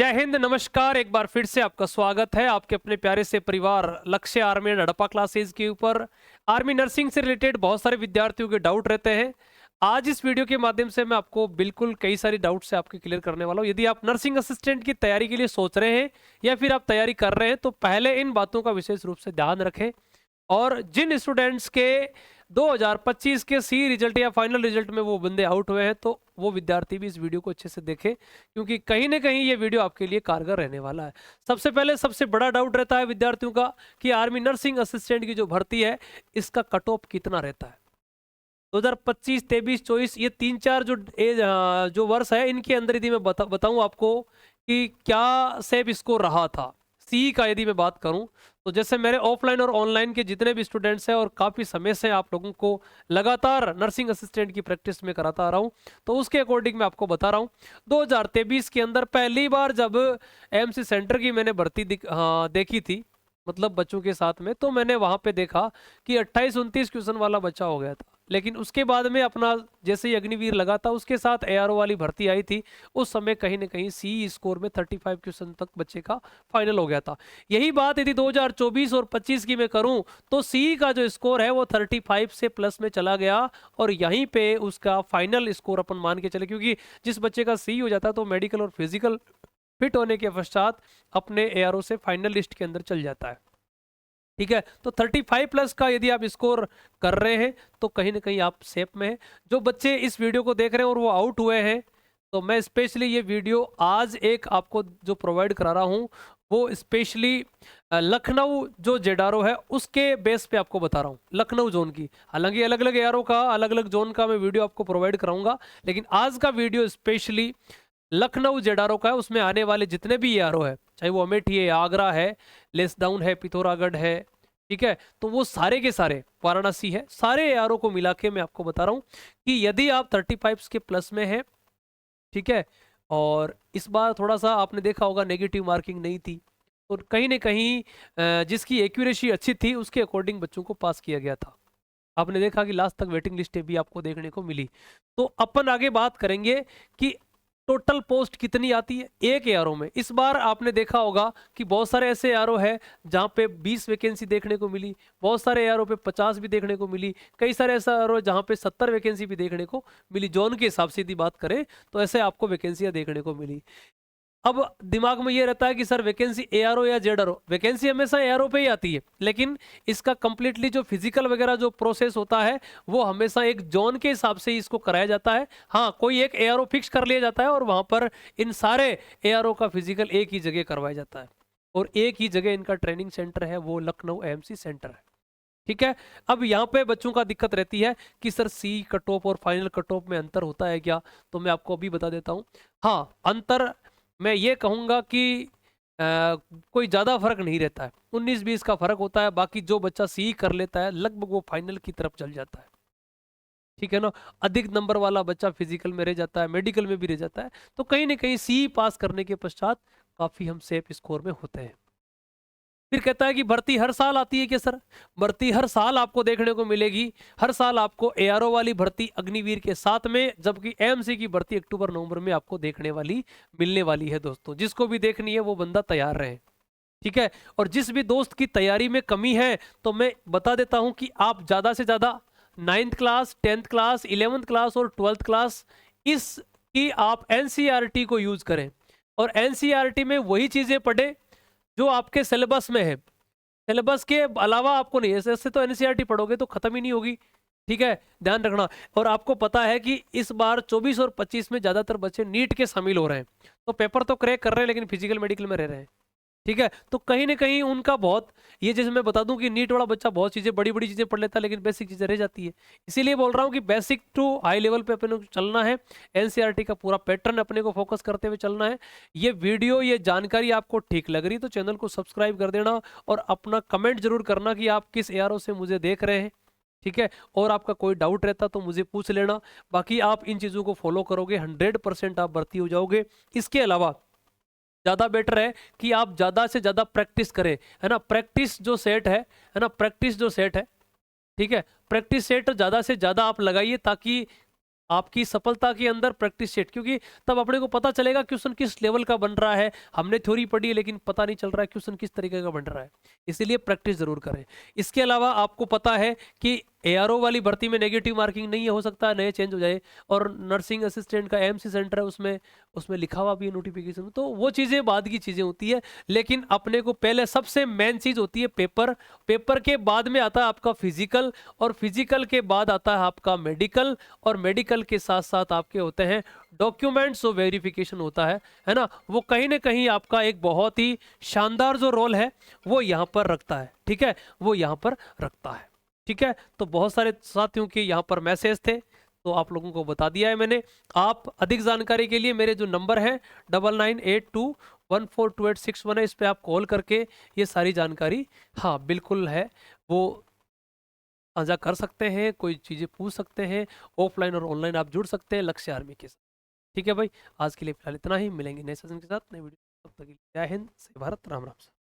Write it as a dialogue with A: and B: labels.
A: जय हिंद, नमस्कार। एक बार फिर से आपका स्वागत है आपके अपने प्यारे से परिवार लक्ष्य आर्मी हड़प्पा क्लासेस के ऊपर। आर्मी नर्सिंग से रिलेटेड बहुत सारे विद्यार्थियों के डाउट रहते हैं। आज इस वीडियो के माध्यम से मैं आपको बिल्कुल कई सारी डाउट्स से आपके क्लियर करने वाला हूं। यदि आप नर्सिंग असिस्टेंट की तैयारी के लिए सोच रहे हैं या फिर आप तैयारी कर रहे हैं तो पहले इन बातों का विशेष रूप से ध्यान रखें। और जिन स्टूडेंट्स के 2025 के सी रिजल्ट या फाइनल रिजल्ट में वो बंदे आउट हुए हैं तो वो विद्यार्थी भी इस वीडियो को अच्छे से देखें, क्योंकि कहीं ना कहीं ये वीडियो आपके लिए कारगर रहने वाला है। सबसे पहले सबसे बड़ा डाउट रहता है विद्यार्थियों का कि आर्मी नर्सिंग असिस्टेंट की जो भर्ती है इसका कट ऑफ कितना रहता है। 2025, 23, 24 ये 3-4 जो वर्ष है इनके अंदर यदि मैं बताऊं आपको कि क्या सेब स्कोर रहा था सी का, यदि मैं बात करूं तो जैसे मेरे ऑफलाइन और ऑनलाइन के जितने भी स्टूडेंट्स हैं और काफ़ी समय से आप लोगों को लगातार नर्सिंग असिस्टेंट की प्रैक्टिस में कराता आ रहा हूं, तो उसके अकॉर्डिंग मैं आपको बता रहा हूं। 2023 के अंदर पहली बार जब एमसी सेंटर की मैंने भर्ती देखी थी, मतलब बच्चों के साथ में, तो मैंने वहां पे देखा कि 28-29 क्वेश्चन वाला बच्चा हो गया था। लेकिन उसके बाद में अपना जैसे ही अग्निवीर लगा था उसके साथ एआरओ वाली भर्ती आई थी, उस समय कहीं ना कहीं सी स्कोर में 35 क्वेश्चन तक बच्चे का फाइनल हो गया था। यही बात यदि 2024 और 25 की मैं करूं तो सी का जो स्कोर है वो 35 से प्लस में चला गया, और यहीं पे उसका फाइनल स्कोर अपन मान के चले, क्योंकि जिस बच्चे का सी हो जाता है तो मेडिकल और फिजिकल फिट होने के पश्चात अपने एआरओ से फाइनल लिस्ट के अंदर चल जाता है। ठीक है, तो 35 प्लस का यदि आप स्कोर कर रहे हैं तो कहीं ना कहीं आप सेफ में हैं। जो बच्चे इस वीडियो को देख रहे हैं और वो आउट हुए हैं, तो मैं स्पेशली ये वीडियो आज एक आपको जो प्रोवाइड करा रहा हूँ वो स्पेशली लखनऊ जो जेडारो है उसके बेस पे आपको बता रहा हूँ, लखनऊ जोन की। हालांकि अलग अलग एआरओ का अलग अलग जोन का मैं वीडियो आपको प्रोवाइड कराऊंगा, लेकिन आज का वीडियो स्पेशली लखनऊ जेडारो का है। उसमें आने वाले जितने भी एआरओ है, चाहे वो अमेठी है, आगरा है, लेसडाउन है, पिथौरागढ़ है, ठीक है, तो वो सारे के सारे, वाराणसी है, सारे एआरओ को मिला के मैं आपको बता रहा हूँ कि यदि आप 35 के प्लस में है, ठीक है, और इस बार थोड़ा सा आपने देखा होगा नेगेटिव मार्किंग नहीं थी, तो कहीं ना कहीं जिसकी एक्यूरेसी अच्छी थी उसके अकॉर्डिंग बच्चों को पास किया गया था। आपने देखा कि लास्ट तक वेटिंग लिस्टें भी आपको देखने को मिली। तो अपन आगे बात करेंगे कि टोटल पोस्ट कितनी आती है एक एआरओ में। इस बार आपने देखा होगा कि बहुत सारे ऐसे एआरओ है जहां पे 20 वैकेंसी देखने को मिली, बहुत सारे एआरओ पे 50 भी देखने को मिली, कई सारे ऐसा एआरओ जहां पे 70 वैकेंसी भी देखने को मिली। जोन के हिसाब से यदि बात करें तो ऐसे आपको वैकेंसियां देखने को मिली। अब दिमाग में ये रहता है कि सर वैकेंसी एआरओ या जेडआरओ, वैकेंसी हमेशा एआरओ पे ही आती है, लेकिन इसका कंप्लीटली जो फिजिकल वगैरह जो प्रोसेस होता है वो हमेशा एक जोन के हिसाब से ही इसको कराया जाता है। हाँ, कोई एक एआरओ फिक्स कर लिया जाता है और वहां पर इन सारे एआरओ का फिजिकल एक ही जगह करवाया जाता है, और एक ही जगह इनका ट्रेनिंग सेंटर है, वो लखनऊ एएमसी सेंटर है। ठीक है, अब यहाँ पे बच्चों का दिक्कत रहती है कि सर सी कट ऑफ और फाइनल कट ऑफ में अंतर होता है क्या, तो मैं आपको अभी बता देता हूँ। हाँ, अंतर मैं ये कहूँगा कि कोई ज़्यादा फर्क नहीं रहता है, 19-20 का फर्क होता है। बाकी जो बच्चा सी कर लेता है लगभग वो फाइनल की तरफ चल जाता है, ठीक है ना। अधिक नंबर वाला बच्चा फिजिकल में रह जाता है, मेडिकल में भी रह जाता है, तो कहीं ना कहीं सी पास करने के पश्चात काफ़ी हम सेफ स्कोर में होते हैं। फिर कहता है कि भर्ती हर साल आती है क्या सर? भर्ती हर साल आपको देखने को मिलेगी। हर साल आपको एआरओ वाली भर्ती अग्निवीर के साथ में, जबकि एएमसी की भर्ती अक्टूबर नवंबर में आपको देखने वाली मिलने वाली है। दोस्तों, जिसको भी देखनी है वो बंदा तैयार रहे, ठीक है। और जिस भी दोस्त की तैयारी में कमी है तो मैं बता देता हूं कि आप ज्यादा से ज्यादा 9th class, 10th class, 11th class और 12th क्लास इसकी आप एनसीईआरटी को यूज करें, और एनसीईआरटी में वही चीजें पढ़े जो आपके सिलेबस में है। सिलेबस के अलावा आपको नहीं, ऐसे तो एनसीईआरटी पढ़ोगे तो खत्म ही नहीं होगी, ठीक है, ध्यान रखना। और आपको पता है कि इस बार 24 और 25 में ज्यादातर बच्चे नीट के शामिल हो रहे हैं, तो पेपर तो क्रैक कर रहे हैं लेकिन फिजिकल मेडिकल में रह रहे हैं, ठीक है। तो कहीं ना कहीं उनका बहुत, ये जैसे मैं बता दूं कि नीट वाला बच्चा बहुत चीजें, बड़ी बड़ी चीजें पढ़ लेता है लेकिन बेसिक चीजें रह जाती है। इसीलिए बोल रहा हूं कि बेसिक टू हाई लेवल पे अपने को चलना है, एनसीईआरटी का पूरा पैटर्न अपने को फोकस करते हुए चलना है। ये वीडियो, ये जानकारी आपको ठीक लग रही तो चैनल को सब्सक्राइब कर देना, और अपना कमेंट जरूर करना कि आप किस एआरओ से मुझे देख रहे हैं, ठीक है। और आपका कोई डाउट रहता तो मुझे पूछ लेना। बाकी आप इन चीज़ों को फॉलो करोगे 100% आप भर्ती हो जाओगे। इसके अलावा ज़्यादा बेटर है कि आप ज़्यादा से ज़्यादा प्रैक्टिस करें, है ना। प्रैक्टिस जो सेट है ना, प्रैक्टिस जो सेट है, ठीक है, प्रैक्टिस सेट ज़्यादा से ज़्यादा आप लगाइए, ताकि आपकी सफलता के अंदर प्रैक्टिस सेट, क्योंकि तब अपने को पता चलेगा क्वेश्चन किस लेवल का बन रहा है। हमने थ्योरी पढ़ी है लेकिन पता नहीं चल रहा है क्वेश्चन किस तरीके का बन रहा है, इसीलिए प्रैक्टिस जरूर करें। इसके अलावा आपको पता है कि एआरओ वाली भर्ती में नेगेटिव मार्किंग नहीं है, हो सकता है नए चेंज हो जाए, और नर्सिंग असिस्टेंट का एमसी सेंटर है, उसमें उसमें लिखा हुआ भी है नोटिफिकेशन में, तो वो चीज़ें बाद की चीज़ें होती है। लेकिन अपने को पहले सबसे मेन चीज़ होती है पेपर, पेपर के बाद में आता है आपका फिजिकल, और फिजिकल के बाद आता है आपका मेडिकल, और मेडिकल के साथ साथ आपके होते हैं डॉक्यूमेंट्स, जो वेरिफिकेशन होता है ना, वो कहीं ना कहीं आपका एक बहुत ही शानदार जो रोल है वो यहाँ पर रखता है। ठीक है, वो यहाँ पर रखता है। ठीक है, तो बहुत सारे साथियों के यहाँ पर मैसेज थे, तो आप लोगों को बता दिया है मैंने। आप अधिक जानकारी के लिए मेरे जो नंबर है 9982142861 है, इस पे आप कॉल करके ये सारी जानकारी, हाँ बिल्कुल है, वो साझा कर सकते हैं, कोई चीज़ें पूछ सकते हैं, ऑफलाइन और ऑनलाइन आप जुड़ सकते हैं लक्ष्य आर्मी के साथ। ठीक है भाई, आज के लिए फिलहाल इतना ही, मिलेंगे नए सेशन के साथ, नए वीडियो, तब तक के लिए जय हिंद, जय भारत, राम राम।